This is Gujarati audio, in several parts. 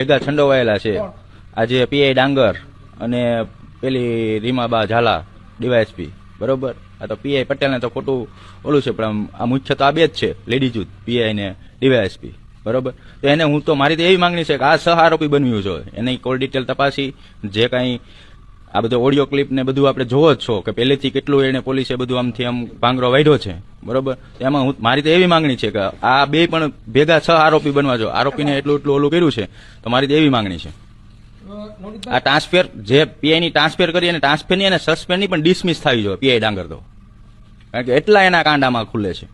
ભેગા છંડોવાયેલા છે આજે પીઆઈ ડાંગર અને પેલી રીમાબા ઝાલા ડીવાયએસપી, બરોબર. આ તો પીઆઈ પટેલ ને તો ખોટું ઓલું છે, પણ આ મુખ્ય તો આ બે જ છે, લેડી જૂથ, પીઆઈ ને ડીવાયએસપી, બરોબર. તો એને હું તો મારી તો એવી માંગણી છે કે આ સહ આરોપી બન્યું છે, એની કોલ ડિટેલ તપાસી, જે કાંઈ આ બધો ઓડિયો ક્લિપ ને બધું આપણે જોવો જ છો કે પહેલેથી કેટલું એને પોલીસે બધું આમથી આમ ભાંગરો વાઢ્યો છે, બરોબર. એમાં હું મારી તો એવી માંગણી છે કે આ બે પણ ભેગા સહ આરોપી બનવા જો, આરોપીને એટલું ઓલું કર્યું છે, તો મારી તો એવી માંગણી છે. આ ટ્રાન્સફર જે પીઆઈ ની ટ્રાન્સફર કરી અને ટ્રાન્સફર ની અને સસ્પેન્ડ ની પણ ડિસમિસ થવી જોઈએ પીઆઈ ડાંગર તો, કારણ કે એટલા એના કાંડામાં ખુલે છે.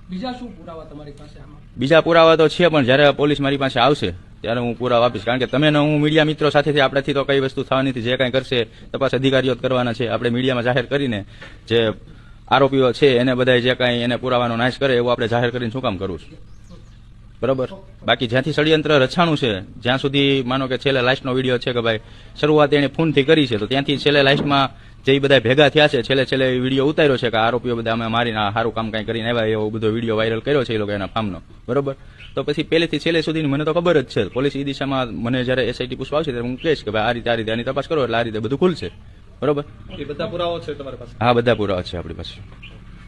બીજા શું પુરાવા તમારી પાસે આમાં? બીજા પુરાવા તો છે, પણ જયારે પોલીસ મારી પાસે આવશે ત્યારે હું પુરાવા આપીશ, કારણ કે તમે હું મીડિયા મિત્રો સાથેથી આપણાથી તો કઈ વસ્તુ થવાની નથી, જે કંઈ કરશે તપાસ અધિકારીઓ કરવાના છે. આપણે મીડિયામાં જાહેર કરીને જે આરોપીઓ છે એને બધા જે કાંઈ એને પુરાવાનો નાશ કરે એવું આપણે જાહેર કરીને શું કામ કરવું છું, બરોબર. બાકી જ્યાંથી ષડયંત્ર રચાણું છે, જ્યાં સુધી માનો કે છેલ્લે લાસ્ટનો વિડીયો છે કે ભાઈ શરૂઆત એને ફોનથી કરી છે, તો ત્યાંથી છેલ્લે લાસ્ટમાં જે બધા ભેગા થયા છે, છેલ્લે વિડીયો ઉતાર્યો છે કે આરોપીઓ બધા અમે મારીને સારું કામ કંઈ કરીને આવ્યા, એવો બધો વિડીયો વાયરલ કર્યો છે એ લોકો એના ફાર્મનો, બરોબર. તો પછી પહેલેથી છેલ્લે સુધી મને તો ખબર જ છે, પોલીસ એ દિશામાં મને જયારે એસઆઈટી પૂછવા આવશે ત્યારે હું કહીશ કે ભાઈ આ રીતે આની તપાસ કરો, એટલે આ રીતે બધું ખુલશે, બરોબર. એ બધા પુરાવા છે તમારી પાસે? હા, બધા પુરાવા છે આપણી પાસે.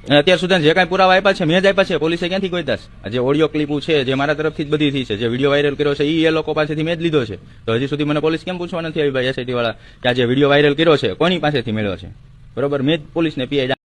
અને અત્યાર સુધી જે કાંઈ પુરાવા આપ્યા છે મેં જ આપ્યા છે, પોલીસે ક્યાંથી કોઈ દાસ. જે ઓડિયો ક્લિપો છે જે મારા તરફથી જ બધી થઈ છે, જે વિડીયો વાયરલ કર્યો છે એ લોકો પાસેથી મેં જ લીધો છે. તો હજી સુધી મને પોલીસ કેમ પૂછવા નથી આવી ભાઈ એસઆઈટી વાળા કે આ જે વિડીયો વાયરલ કર્યો છે કોની પાસેથી મેળવ્યો છે, બરોબર. મેં જ પોલીસને પીઆઈ